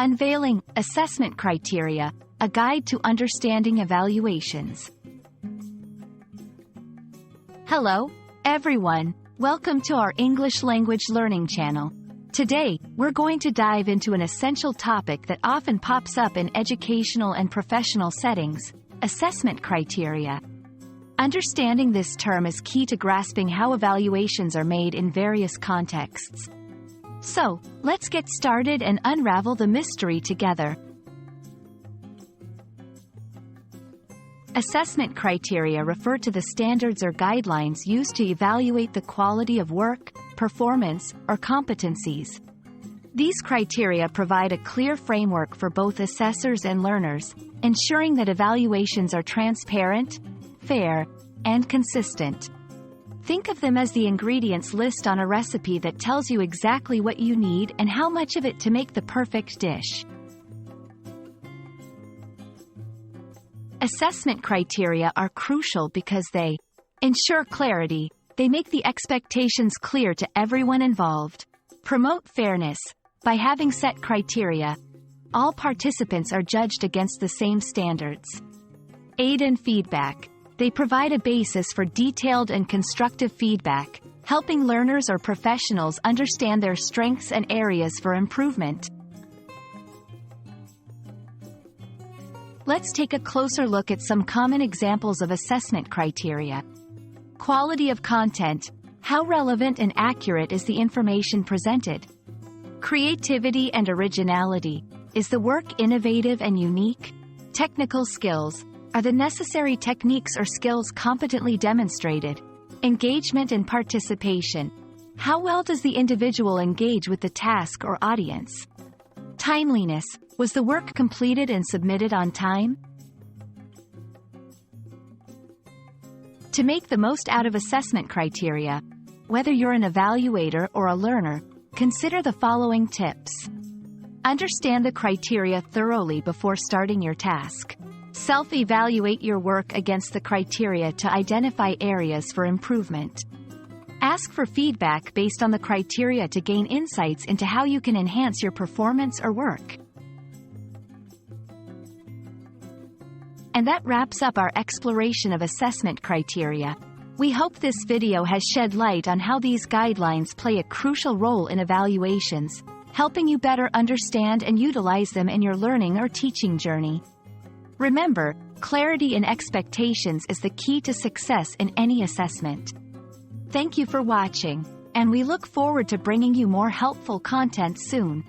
Unveiling Assessment Criteria, a guide to understanding evaluations. Hello, everyone. Welcome to our English language learning channel. Today, we're going to dive into an essential topic that often pops up in educational and professional settings: assessment criteria. Understanding this term is key to grasping how evaluations are made in various contexts. So, let's get started and unravel the mystery together. Assessment criteria refer to the standards or guidelines used to evaluate the quality of work, performance, or competencies. These criteria provide a clear framework for both assessors and learners, ensuring that evaluations are transparent, fair, and consistent. Think of them as the ingredients list on a recipe that tells you exactly what you need and how much of it to make the perfect dish. Assessment criteria are crucial because they ensure clarity, they make the expectations clear to everyone involved, promote fairness. By having set criteria, all participants are judged against the same standards. Aid in feedback. They provide a basis for detailed and constructive feedback, helping learners or professionals understand their strengths and areas for improvement. Let's take a closer look at some common examples of assessment criteria. Quality of content. How relevant and accurate is the information presented? Creativity and originality. Is the work innovative and unique? Technical skills. Are the necessary techniques or skills competently demonstrated? Engagement and participation. How well does the individual engage with the task or audience? Timeliness. Was the work completed and submitted on time? To make the most out of assessment criteria, whether you're an evaluator or a learner, consider the following tips. Understand the criteria thoroughly before starting your task. Self-evaluate your work against the criteria to identify areas for improvement. Ask for feedback based on the criteria to gain insights into how you can enhance your performance or work. And that wraps up our exploration of assessment criteria. We hope this video has shed light on how these guidelines play a crucial role in evaluations, helping you better understand and utilize them in your learning or teaching journey. Remember, clarity in expectations is the key to success in any assessment. Thank you for watching, and we look forward to bringing you more helpful content soon.